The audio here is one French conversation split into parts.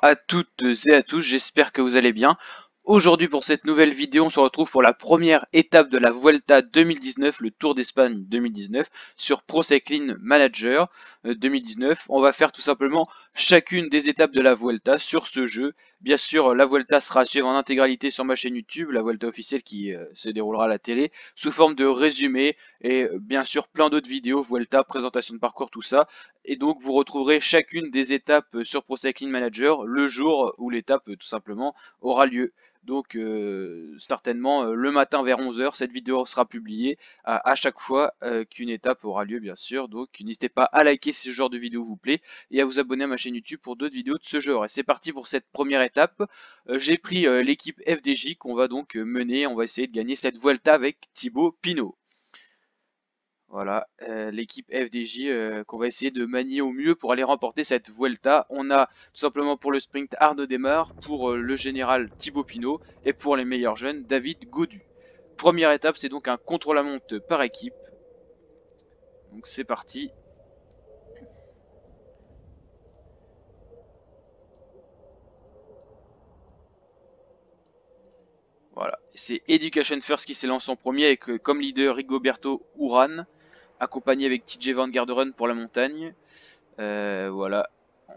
à toutes et à tous, j'espère que vous allez bien. Aujourd'hui pour cette nouvelle vidéo, on se retrouve pour la première étape de la Vuelta 2019, le Tour d'Espagne 2019, sur Pro Cycling Manager 2019. On va faire tout simplement chacune des étapes de la Vuelta sur ce jeu. Bien sûr, la Vuelta sera à suivre en intégralité sur ma chaîne YouTube, la Vuelta officielle qui se déroulera à la télé, sous forme de résumé et bien sûr plein d'autres vidéos, Vuelta, présentation de parcours, tout ça. Et donc vous retrouverez chacune des étapes sur Pro Cycling Manager le jour où l'étape tout simplement aura lieu. Donc certainement le matin vers 11 h, cette vidéo sera publiée à chaque fois qu'une étape aura lieu bien sûr. Donc n'hésitez pas à liker si ce genre de vidéo vous plaît et à vous abonner à ma chaîne YouTube pour d'autres vidéos de ce genre. Et c'est parti pour cette première étape. J'ai pris l'équipe FDJ qu'on va donc mener. On va essayer de gagner cette Vuelta avec Thibaut Pinot. Voilà, l'équipe FDJ qu'on va essayer de manier au mieux pour aller remporter cette Vuelta. On a tout simplement pour le sprint Arnaud Démare, pour le général Thibaut Pinot et pour les meilleurs jeunes David Gaudu. Première étape, c'est donc un contre-la-montre par équipe. Donc c'est parti. Voilà, c'est Education First qui s'est lancé en premier avec comme leader Rigoberto Urán, accompagné avec TJ Van Garderen pour la montagne. Voilà,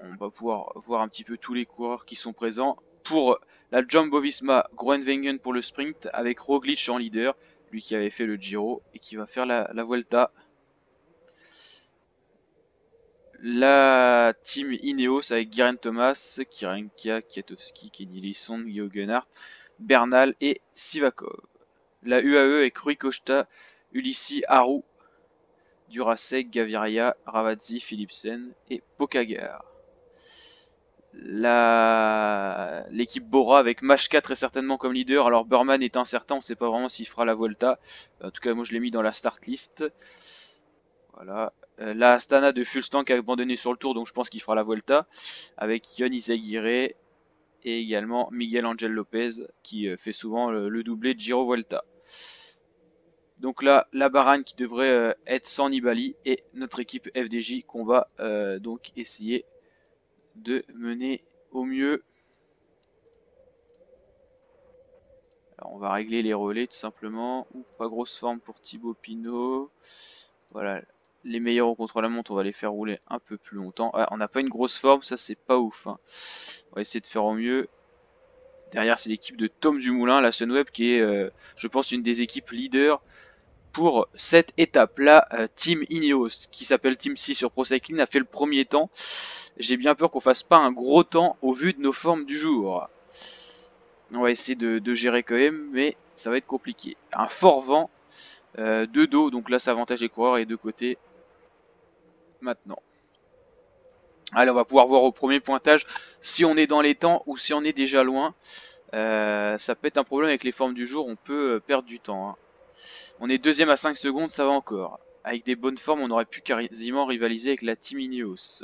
on va pouvoir voir un petit peu tous les coureurs qui sont présents. Pour la Jumbo-Visma, Groenewegen pour le sprint avec Roglic en leader, lui qui avait fait le Giro et qui va faire la Vuelta. La team Ineos avec Geraint Thomas, Kirenka, Kwiatkowski, Kenny Lisson, Guillaume Guenard, Bernal et Sivakov. La UAE avec Rui Costa, Ulissi, Haru, Durasek, Gaviria, Ravazzi, Philipsen et Pogacar. L'équipe Bora avec Machka très certainement comme leader. Alors Burman est incertain, on ne sait pas vraiment s'il fera la Vuelta. En tout cas moi je l'ai mis dans la start list. Voilà. La Astana de Fulstang qui a abandonné sur le tour, donc je pense qu'il fera la Vuelta. Avec Yon Izagirre et également Miguel Angel Lopez qui fait souvent le doublé de Giro Vuelta. Donc là, la Bahreïn qui devrait être sans Nibali et notre équipe FDJ qu'on va donc essayer de mener au mieux. Alors on va régler les relais tout simplement. Pas grosse forme pour Thibaut Pinot. Voilà, les meilleurs au contre-la-montre, on va les faire rouler un peu plus longtemps. Ah, on n'a pas une grosse forme, ça c'est pas ouf. Hein. On va essayer de faire au mieux. Derrière c'est l'équipe de Tom Dumoulin, la Sunweb qui est, je pense, une des équipes leaders pour cette étape-là. Team Ineos, qui s'appelle Team 6 sur Pro Cycling, a fait le premier temps. J'ai bien peur qu'on fasse pas un gros temps au vu de nos formes du jour. On va essayer de gérer quand même, mais ça va être compliqué. Un fort vent de dos, donc là ça avantage les coureurs et de côté. Maintenant. Allez, on va pouvoir voir au premier pointage si on est dans les temps ou si on est déjà loin. Ça peut être un problème avec les formes du jour, on peut perdre du temps. Hein. On est deuxième à 5 secondes, ça va encore. Avec des bonnes formes, on aurait pu quasiment rivaliser avec la Team Ineos.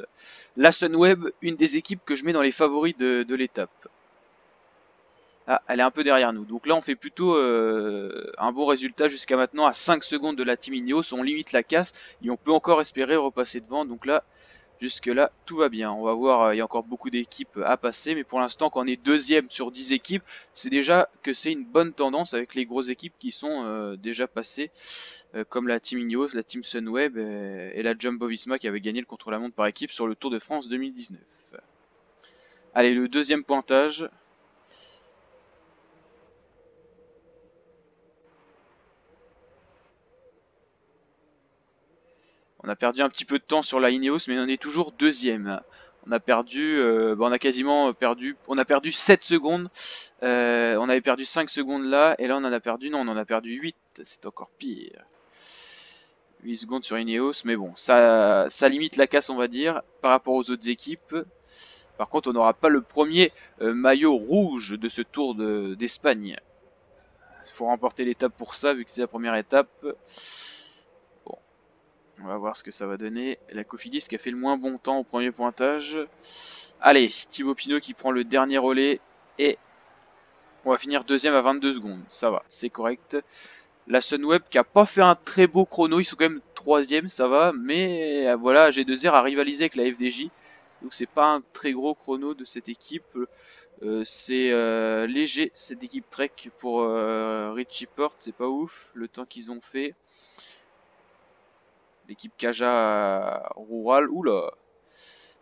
La Sunweb, une des équipes que je mets dans les favoris de l'étape. Ah, elle est un peu derrière nous. Donc là, on fait plutôt un bon résultat jusqu'à maintenant à 5 secondes de la Team Ineos. On limite la casse et on peut encore espérer repasser devant. Donc là, jusque là, tout va bien. On va voir, il y a encore beaucoup d'équipes à passer. Mais pour l'instant, quand on est deuxième sur 10 équipes, c'est déjà que c'est une bonne tendance avec les grosses équipes qui sont déjà passées. Comme la Team Ineos, la Team Sunweb et la Jumbo-Visma qui avait gagné le contre-la-montre par équipe sur le Tour de France 2019. Allez, le deuxième pointage. On a perdu un petit peu de temps sur la Ineos, mais on est toujours deuxième. On a perdu, on a quasiment perdu, on a perdu 7 secondes. On avait perdu 5 secondes là, et là on en a perdu, non, on en a perdu 8, c'est encore pire. 8 secondes sur Ineos, mais bon, ça limite la casse on va dire, par rapport aux autres équipes. Par contre on n'aura pas le premier maillot rouge de ce Tour d'Espagne. Il faut remporter l'étape pour ça, vu que c'est la première étape. On va voir ce que ça va donner. La Cofidis qui a fait le moins bon temps au premier pointage. Allez, Thibaut Pinot qui prend le dernier relais. Et on va finir deuxième à 22 secondes. Ça va, c'est correct. La Sunweb qui a pas fait un très beau chrono. Ils sont quand même troisième, ça va. Mais voilà, G2R a rivalisé avec la FDJ. Donc c'est pas un très gros chrono de cette équipe. C'est léger cette équipe Trek pour Richie Porte, c'est pas ouf le temps qu'ils ont fait. L'équipe Kaja Rural, oula,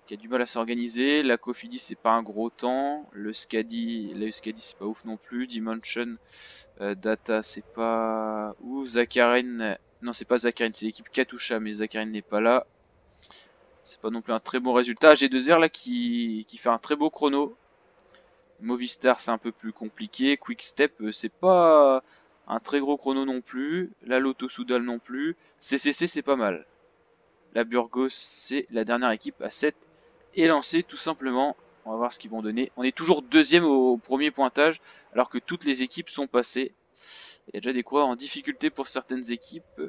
qui a du mal à s'organiser. La Cofidis c'est pas un gros temps. Le Skadi c'est pas ouf non plus. Dimension Data c'est pas ouf. Zakarin, non c'est pas Zakarin, c'est l'équipe Katusha, mais Zakarin n'est pas là. C'est pas non plus un très bon résultat. G2R là qui fait un très beau chrono. Movistar c'est un peu plus compliqué. Quickstep c'est pas un très gros chrono non plus. La Lotto Soudal non plus. CCC c'est pas mal. La Burgos c'est la dernière équipe à 7 et lancée tout simplement. On va voir ce qu'ils vont donner. On est toujours deuxième au premier pointage alors que toutes les équipes sont passées. Il y a déjà des coureurs en difficulté pour certaines équipes.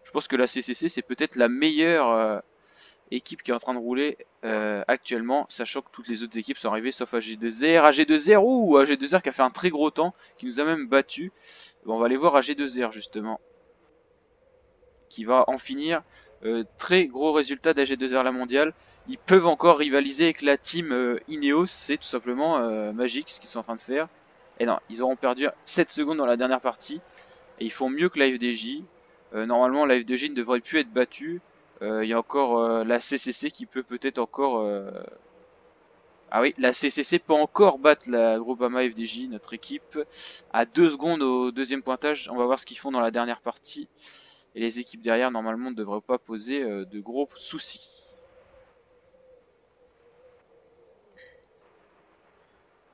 Je pense que la CCC c'est peut-être la meilleure équipe qui est en train de rouler actuellement, sachant que toutes les autres équipes sont arrivées sauf AG2R. AG2R ou AG2R qui a fait un très gros temps, qui nous a même battu. Bon, on va aller voir AG2R justement, qui va en finir. Très gros résultat d'AG2R la mondiale. Ils peuvent encore rivaliser avec la team Ineos, c'est tout simplement magique ce qu'ils sont en train de faire. Et non, ils auront perdu 7 secondes dans la dernière partie. Et ils font mieux que la FDJ. Normalement la FDJ ne devrait plus être battue. Il y a encore la CCC qui peut peut-être encore... Ah oui, la CCC peut encore battre la Groupama FDJ, notre équipe, à 2 secondes au deuxième pointage. On va voir ce qu'ils font dans la dernière partie. Et les équipes derrière, normalement, ne devraient pas poser de gros soucis.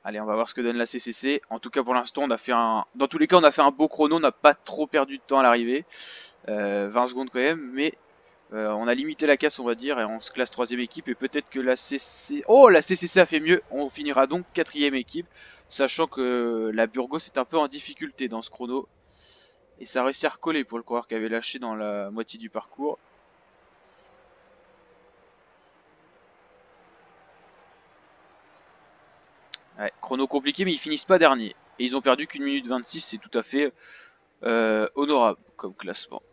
Allez, on va voir ce que donne la CCC. En tout cas, pour l'instant, on a fait un... Dans tous les cas, on a fait un beau chrono. On n'a pas trop perdu de temps à l'arrivée. 20 secondes quand même, mais... on a limité la casse on va dire et on se classe 3ème équipe et peut-être que la CC... Oh la CCC a fait mieux, on finira donc 4ème équipe, sachant que la Burgos est un peu en difficulté dans ce chrono. Et ça a réussi à recoller pour le coureur qui avait lâché dans la moitié du parcours. Ouais, chrono compliqué mais ils finissent pas dernier. Et ils ont perdu qu'1 minute 26, c'est tout à fait honorable comme classement.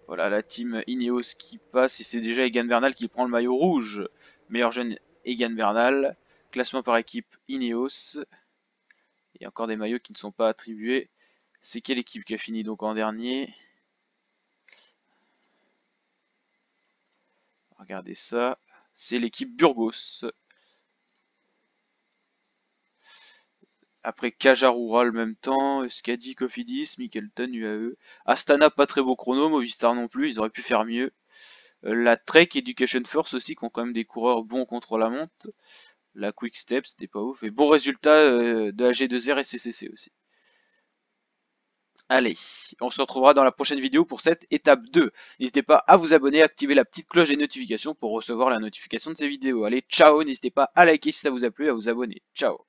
Voilà la team Ineos qui passe et c'est déjà Egan Bernal qui prend le maillot rouge. Meilleur jeune Egan Bernal. Classement par équipe Ineos. Il y a encore des maillots qui ne sont pas attribués. C'est quelle équipe qui a fini donc en dernier? Regardez ça. C'est l'équipe Burgos. Après Kaja Rural même temps, Skadi, Cofidis, Mikkelton, UAE. Astana pas très beau chrono, Movistar non plus, ils auraient pu faire mieux. La Trek Education Force aussi, qui ont quand même des coureurs bons contre la monte. La Quick Step, c'était pas ouf. Et bon résultat de la G2R et CCC aussi. Allez, on se retrouvera dans la prochaine vidéo pour cette étape 2. N'hésitez pas à vous abonner, à activer la petite cloche des notifications pour recevoir la notification de ces vidéos. Allez, ciao, n'hésitez pas à liker si ça vous a plu, à vous abonner. Ciao.